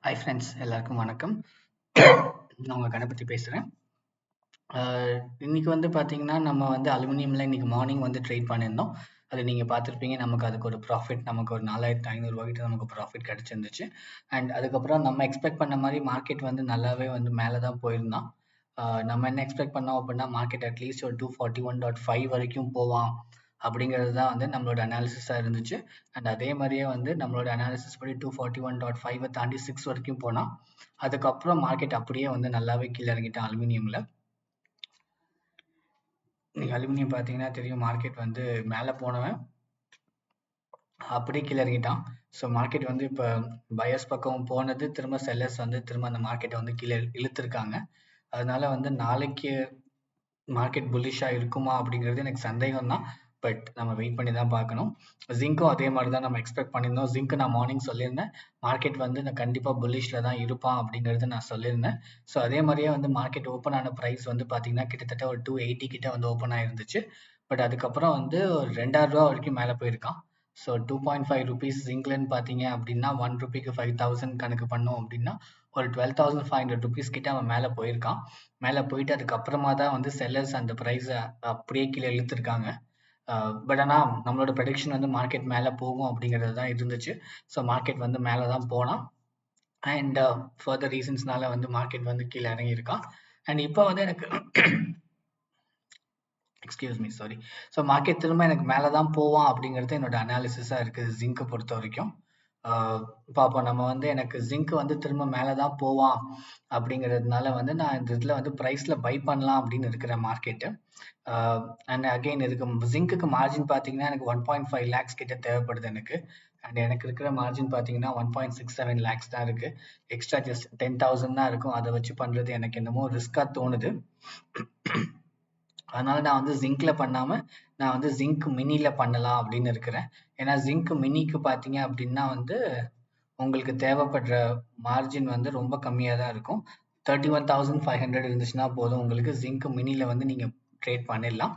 Hi friends, எல்லாருக்கும் வணக்கம். நான் உங்கள் கணபதி பேசுகிறேன். இன்னைக்கு வந்து பார்த்தீங்கன்னா, நம்ம வந்து அலுமினியமில் இன்னைக்கு மார்னிங் வந்து ட்ரேட் பண்ணியிருந்தோம். அது நீங்கள் பார்த்துருப்பீங்க. நமக்கு அதுக்கு ஒரு ப்ராஃபிட், நமக்கு ஒரு 4500 கிட்ட நமக்கு ப்ராஃபிட் கிடச்சிருந்துச்சு. அண்ட் அதுக்கப்புறம் நம்ம எக்ஸ்பெக்ட் பண்ண மாதிரி மார்க்கெட் வந்து நல்லாவே வந்து மேலே தான் போயிருந்தான். நம்ம என்ன எக்ஸ்பெக்ட் பண்ணோம் அப்படின்னா, மார்க்கெட் அட்லீஸ்ட் ஒரு 241.5 வரைக்கும் போவான் அப்படிங்கிறது தான் வந்து நம்மளோட அனாலிசிஸாக இருந்துச்சு. அண்ட் அதே மாதிரியே வந்து நம்மளோட அனாலிசிஸ் படி 241.5 தாண்டி 6 வரைக்கும் போனால், அதுக்கப்புறம் மார்க்கெட் அப்படியே வந்து நல்லாவே கீழே இறங்கிட்டான் அலுமினியமில். நீங்கள் அலுமினியம் பார்த்தீங்கன்னா தெரியும், மார்க்கெட் வந்து மேலே போனவன் அப்படியே கீழே இறங்கிட்டான். ஸோ மார்க்கெட் வந்து இப்போ பயர்ஸ் பக்கம் போனது, திரும்ப செல்லர்ஸ் வந்து திரும்ப அந்த மார்க்கெட்டை வந்து கீழே இழுத்துருக்காங்க. அதனால வந்து நாளைக்கு மார்க்கெட் புல்லிஷாக இருக்குமா அப்படிங்கிறது எனக்கு சந்தேகம் தான். பட் நம்ம வெயிட் பண்ணி தான் பார்க்கணும். ஜிங்க்கும் அதே மாதிரி தான் நம்ம எக்ஸ்பெக்ட் பண்ணியிருந்தோம். ஜிங்க் நான் மார்னிங் சொல்லியிருந்தேன், மார்க்கெட் வந்து நான் கண்டிப்பாக புல்லிஷில் தான் இருப்பான் அப்படிங்கிறது நான் சொல்லியிருந்தேன். ஸோ அதே மாதிரியே வந்து மார்க்கெட் ஓப்பன் ஆன ப்ரைஸ் வந்து பார்த்தீங்கன்னா கிட்டத்தட்ட ஒரு 280 கிட்ட வந்து ஓப்பன் ஆயிருந்துச்சு. பட் அதுக்கப்புறம் வந்து ஒரு 2000 ரூபா வரைக்கும் மேலே போயிருக்கான். ஸோ 2.5 ருபீஸ் ஜிங்க்லன்னு பார்த்தீங்க அப்படின்னா 1 ருபிக்கு 5000 கணக்கு பண்ணோம் அப்படின்னா ஒரு 12,500 ருபீஸ் கிட்ட அவன் மேலே போயிருக்கான். மேலே போயிட்டு அதுக்கப்புறமா தான் வந்து செல்லர்ஸ் அந்த ப்ரைஸை அப்படியே கீழே இழுத்துருக்காங்க. பட் ஆனால் நம்மளோட ப்ரெடிக்ஷன் வந்து மார்க்கெட் மேலே போகும் அப்படிங்கிறது தான் இருந்துச்சு. ஸோ மார்க்கெட் வந்து மேலே தான் போனான். அண்ட் ஃபர்தர் ரீசன்ஸ்னால வந்து மார்க்கெட் வந்து கீழே இறங்கியிருக்கான். அண்ட் இப்போ வந்து எனக்கு excuse me, sorry. So market திரும்ப எனக்கு மேலே தான் போவான் அப்படிங்கிறது என்னோட அனாலிசிஸாக இருக்குது ஜிங்க்கை பொறுத்த வரைக்கும். பார்ப்போம். நம்ம வந்து எனக்கு ஜிங்க் வந்து திரும்ப மேலே தான் போவான் அப்படிங்கிறதுனால வந்து நான் இந்த இதில் வந்து ப்ரைஸில் பை பண்ணலாம் அப்படின்னு இருக்கிற மார்க்கெட்டு. அண்ட் அகெயின் இதுக்கு ஜிங்க்குக்கு மார்ஜின் பார்த்தீங்கன்னா எனக்கு 1.5 லேக்ஸ் கிட்ட தேவைப்படுது எனக்கு. அண்ட் எனக்கு இருக்கிற மார்ஜின் பார்த்தீங்கன்னா 1.67 லேக்ஸ் தான் இருக்குது. எக்ஸ்ட்ரா ஜஸ்ட் 10,000 தான் இருக்கும். அதை வச்சு பண்ணுறது எனக்கு என்னமோ ரிஸ்க்காக தோணுது. அதனால நான் வந்து ஜிங்க்ல பண்ணாம நான் வந்து ஜிங்க் மினில பண்ணலாம் அப்படின்னு இருக்கிறேன். ஏன்னா ஜிங்க் மினிக்கு பார்த்தீங்க அப்படின்னா வந்து உங்களுக்கு தேவைப்படுற மார்ஜின் வந்து ரொம்ப கம்மியாக தான் இருக்கும். 31,500 இருந்துச்சுன்னா போதும், உங்களுக்கு ஜிங்க் மினில வந்து நீங்கள் ட்ரேட் பண்ணிடலாம்.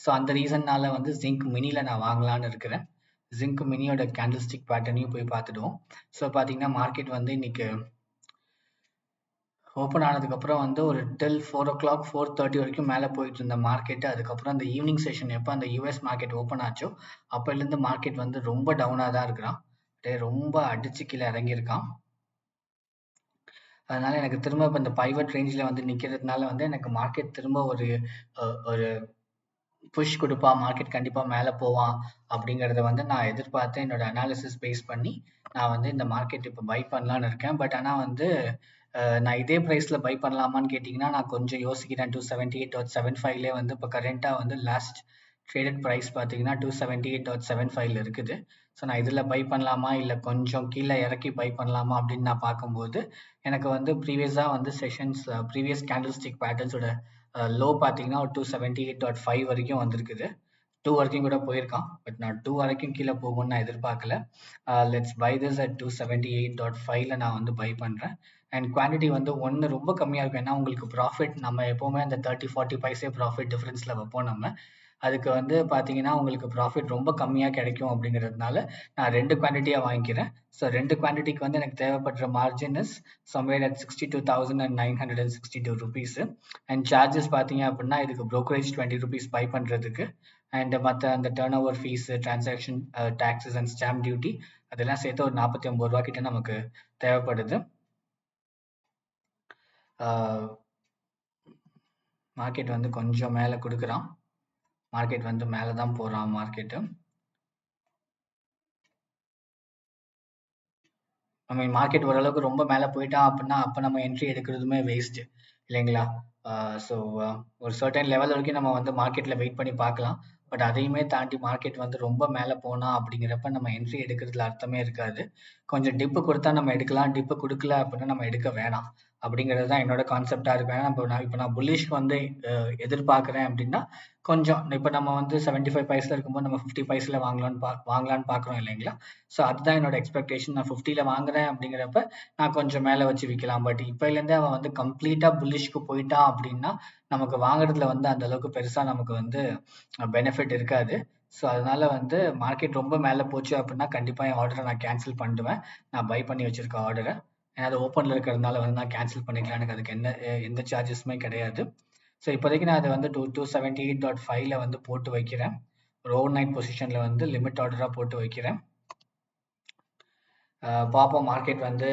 ஸோ அந்த ரீசன்னால வந்து ஜிங்க் மினில நான் வாங்கலான்னு இருக்கிறேன். ஜிங்க் மினியோட கேண்டில்ஸ்டிக் பேட்டர்னையும் போய் பார்த்துடுவோம். ஸோ பார்த்தீங்கன்னா மார்க்கெட் வந்து இன்னைக்கு ஓப்பன் ஆனதுக்கப்புறம் வந்து ஒரு டில் 4 o'clock 4:30 வரைக்கும் மேலே போயிட்டு இருந்த மார்க்கெட்டு. அதுக்கப்புறம் அந்த ஈவினிங் செஷன் எப்போ அந்த யூஎஸ் மார்க்கெட் ஓப்பன் ஆச்சோ அப்போலேருந்து மார்க்கெட் வந்து ரொம்ப டவுனாக தான் இருக்கிறான். ரொம்ப அடிச்சு கீழே இறங்கியிருக்கான். அதனால எனக்கு திரும்ப இப்போ இந்த பைவட் ரேஞ்சில் வந்து நிற்கிறதுனால வந்து எனக்கு மார்க்கெட் திரும்ப ஒரு புஷ் கொடுப்பான், மார்க்கெட் கண்டிப்பாக மேலே போவான் அப்படிங்கிறத வந்து நான் எதிர்பார்த்து என்னோட அனாலிசிஸ் பேஸ் பண்ணி நான் வந்து இந்த மார்க்கெட் இப்போ பை பண்ணலான்னு இருக்கேன். பட் ஆனால் வந்து நான் இதே ப்ரைஸில் பை பண்ணலாமான்னு கேட்டிங்கன்னா நான் கொஞ்சம் யோசிக்கிறேன். 278.75 வந்து இப்போ கரண்ட்டாக வந்து லாஸ்ட் ட்ரேடட் ப்ரைஸ் பார்த்தீங்கன்னா 278.75 இருக்குது. ஸோ நான் இதில் பை பண்ணலாமா இல்லை கொஞ்சம் கீழே இறக்கி பை பண்ணலாமா அப்படின்னு நான் பார்க்கும்போது எனக்கு வந்து ப்ரீவியஸாக வந்து செஷன்ஸ் ப்ரீவியஸ் கேண்டில்ஸ்டிக் பேட்டர்ன்ஸோட லோ பார்த்தீங்கன்னா ஒரு 278.5 வரைக்கும் வந்திருக்குது. 2 வரைக்கும் கூட போயிருக்கான். பட் நான் 2 வரைக்கும் கீழே போகும்னு நான் எதிர்பார்க்கல. லெட்ஸ் பை திஸ் அட் 278.5ல நான் வந்து பை பண்ணுறேன். அண்ட் குவான்டிட்டி வந்து ஒன்று ரொம்ப கம்மியாக இருக்கும். ஏன்னா உங்களுக்கு ப்ராஃபிட் நம்ம எப்போவுமே அந்த 30-40 பைசே ப்ராஃபிட் டிஃப்ரென்ஸில் வைப்போம் நம்ம. அதுக்கு வந்து பார்த்தீங்கன்னா உங்களுக்கு ப்ராஃபிட் ரொம்ப கம்மியாக கிடைக்கும் அப்படிங்கிறதுனால நான் 2 குவான்டிட்டியாக வாங்கிக்கிறேன். ஸோ 2 குவான்டிட்டிக்கு வந்து எனக்கு தேவைப்படுற margin is somewhere at 62,962 rupees. And charges பார்த்தீங்க அப்படின்னா இதுக்கு ப்ரோக்கரேஜ் 20 ருபீஸ் பை பண்ணுறதுக்கு அண்ட் மற்ற அந்த turn over fees, transaction taxes and stamp duty அதெல்லாம் சேர்த்து ஒரு 49 ரூபா கிட்ட நமக்கு தேவைப்படுது. மார்க்கெட் வந்து கொஞ்சம் மேலே கொடுக்குறான். மார்க்கெட் வந்து மேலே தான் போகிறான் மார்க்கெட்டு. நம்ம மார்க்கெட் ஓரளவுக்கு ரொம்ப மேலே போயிட்டான் அப்படின்னா அப்போ நம்ம என்ட்ரி எடுக்கிறதுமே வேஸ்ட்டு இல்லைங்களா? ஸோ ஒரு சர்டன் லெவல் வரைக்கும் நம்ம வந்து மார்க்கெட்டில் வெயிட் பண்ணி பார்க்கலாம். பட் அதையுமே தாண்டி மார்க்கெட் வந்து ரொம்ப மேலே போனா அப்படிங்கிறப்ப நம்ம என்ட்ரி எடுக்கிறதுல அர்த்தமே இருக்காது. கொஞ்சம் டிப்பு கொடுத்தா நம்ம எடுக்கலாம், டிப்பு கொடுக்கல அப்படின்னா நம்ம எடுக்க வேணாம் அப்படிங்கிறது தான் என்னோட கான்செப்டாக இருக்கும். ஏன்னா இப்போ நான் புல்லிஷ்க்கு வந்து எதிர்பார்க்குறேன் அப்படின்னா கொஞ்சம் இப்போ நம்ம வந்து 75 பைஸில் இருக்கும்போது நம்ம 50 பைஸில் வாங்கலான்னு பார்க்குறோம் இல்லைங்களா? ஸோ அதுதான் என்னோட எக்ஸ்பெக்டேஷன். நான் 50ல வாங்குறேன் அப்படிங்கிறப்ப நான் கொஞ்சம் மேலே வச்சு விற்கலாம். பட் இப்போலேருந்தே அவன் வந்து கம்ப்ளீட்டாக புல்லிஷ்க்கு போயிட்டான் அப்படின்னா நமக்கு வாங்குறதுல வந்து அந்த அளவுக்கு பெருசாக நமக்கு வந்து பெனிஃபிட் இருக்காது. ஸோ அதனால வந்து மார்க்கெட் ரொம்ப மேலே போச்சு அப்படின்னா கண்டிப்பாக என் ஆர்டரை நான் கேன்சல் பண்ணிடுவேன், நான் பை பண்ணி வச்சிருக்க ஆர்டரை. ஏன்னா அது ஓப்பனில் இருக்கிறதுனால வந்து நான் கேன்சல் பண்ணிக்கலாம், எனக்கு அதுக்கு எந்த சார்ஜஸுமே கிடையாது. ஸோ இப்போதைக்கு நான் அதை வந்து 278.5ல வந்து போட்டு வைக்கிறேன். ஒரு ஓவர் நைட் பொசிஷனில் வந்து லிமிட் ஆர்டராக போட்டு வைக்கிறேன். பார்ப்போம் மார்க்கெட் வந்து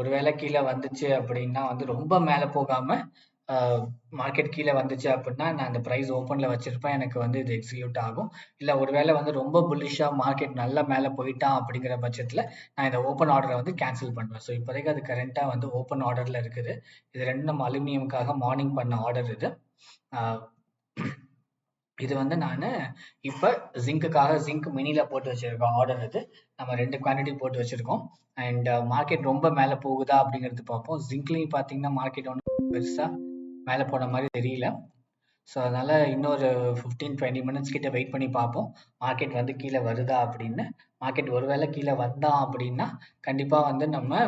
ஒருவேளை கீழே வந்துச்சு அப்படின்னா வந்து ரொம்ப மேலே போகாமல் மார்க்கெட் கீழே வந்துச்சு அப்படின்னா நான் அந்த ப்ரைஸ் ஓப்பனில் வச்சிருப்பேன், எனக்கு வந்து இது எக்ஸிக்யூட் ஆகும். இல்லை ஒருவேளை வந்து ரொம்ப புல்லிஷாக மார்க்கெட் நல்லா மேலே போயிட்டான் அப்படிங்கிற பட்சத்தில் நான் இந்த ஓப்பன் ஆர்டரை வந்து கேன்சல் பண்ணுவேன். ஸோ இப்போதைக்கு அது கரண்ட்டாக வந்து ஓப்பன் ஆர்டரில் இருக்குது. இது ரெண்டு நம்ம அலுமினியமுக்காக மார்னிங் பண்ண ஆர்டர் இது. இது வந்து நான் இப்போ ஜிங்க் மினியில் போட்டு வச்சிருக்கோம் ஆர்டர். இது நம்ம 2 குவான்டிட்டி போட்டு வச்சிருக்கோம். அண்ட் மார்க்கெட் ரொம்ப மேலே போகுதா அப்படிங்கிறது பார்ப்போம். ஜிங்க்லையும் பார்த்தீங்கன்னா மார்க்கெட் ஒன்றும் பெருசாக மேலே போன மாதிரி தெரியல. ஸோ அதனால இன்னொரு 15-20 மினிட்ஸ் கிட்ட வெயிட் பண்ணி பார்ப்போம் மார்க்கெட் வந்து கீழே வருதா அப்படின்னு. மார்க்கெட் ஒருவேளை கீழே வந்தான் அப்படின்னா கண்டிப்பாக வந்து நம்ம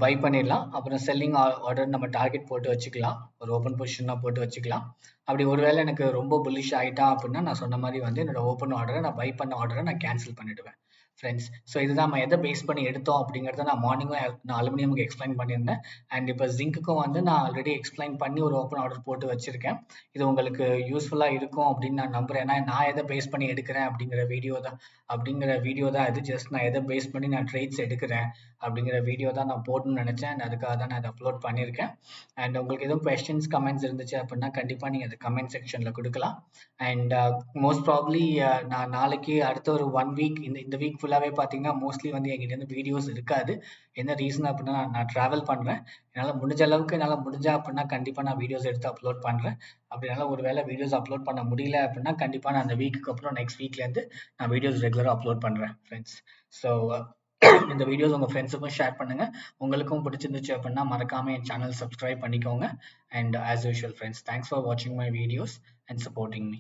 பை பண்ணிடலாம். அப்புறம் செல்லிங் ஆர்டர் நம்ம டார்கெட் போட்டு வச்சுக்கலாம், ஒரு ஓப்பன் பொசிஷனாக போட்டு வச்சுக்கலாம். அப்படி ஒருவேளை எனக்கு ரொம்ப புல்லிஷ் ஆகிட்டான் அப்படின்னா நான் சொன்ன மாதிரி வந்து என்னோட ஓப்பன் ஆர்டரை நான் பை பண்ண ஆர்டரை நான் கேன்சல் பண்ணிவிடுவேன் ஃப்ரெண்ட்ஸ். ஸோ இதுதான் நம்ம எதை பேஸ் பண்ணி எடுத்தோம் அப்படிங்கிறத நான் மார்னிங்கும் நான் அலுமினியமுக்கு எக்ஸ்பிளைன் பண்ணியிருந்தேன். அண்ட் இப்போ ஜிங்க்குக்கும் வந்து நான் ஆல்ரெடி எக்ஸ்பிளைன் பண்ணி ஒரு ஓப்பன் ஆர்டர் போட்டு வச்சுருக்கேன். இது உங்களுக்கு யூஸ்ஃபுல்லாக இருக்கும் அப்படின்னு நான் நம்புகிறேன். ஏன்னா நான் எதை பேஸ் பண்ணி எடுக்கிறேன் அப்படிங்கிற வீடியோ தான் இது. ஜஸ்ட் நான் எதை பேஸ் பண்ணி நான் ட்ரேட்ஸ் எடுக்கிறேன் அப்படிங்கிற வீடியோ தான் நான் போடணும்னு நினச்சேன். அண்ட் அதுக்காக தான் நான் அதை அப்லோட் பண்ணியிருக்கேன். அண்ட் உங்களுக்கு எதுவும் கொஸ்டின்ஸ் கமெண்ட்ஸ் இருந்துச்சு அப்படின்னா கண்டிப்பாக நீங்கள் அதை கமெண்ட் செக்ஷனில் கொடுக்கலாம். அண்ட் மோஸ்ட் ப்ராப்ளி நான் நாளைக்கு அடுத்த ஒரு 1 வீக் இந்த வீக் ஃபுல்லாகவே பார்த்தீங்கன்னா மோஸ்ட்லி வந்து எங்கிட்ட வீடியோஸ் இருக்காது. என்ன ரீசன் அப்படின்னா நான் ட்ராவல் பண்ணுறேன். என்னால் முடிஞ்ச அளவுக்கு அப்படின்னா கண்டிப்பாக நான் வீடியோஸ் எடுத்து அப்லோட் பண்ணுறேன். அப்படினால ஒரு வேளை வீடியோஸ் அப்லோட் பண்ண முடியல அப்படின்னா கண்டிப்பாக நான் அந்த வீக்குக்கு அப்புறம் நெக்ஸ்ட் வீக்லேருந்து நான் வீடியோஸ் ரெகுலராக அப்லோட் பண்ணுறேன் ஃப்ரெண்ட்ஸ். ஸோ இந்த வீடியோஸ் உங்கள் ஃப்ரெண்ட்ஸுக்கும் ஷேர் பண்ணுங்கள். உங்களுக்கும் பிடிச்சிருந்துச்சு அப்படின்னா மறக்காமல் என் சேனல் சப்ஸ்கிரைப் பண்ணிக்கோங்க. And as usual friends, thanks for வாட்சிங் my videos and supporting me.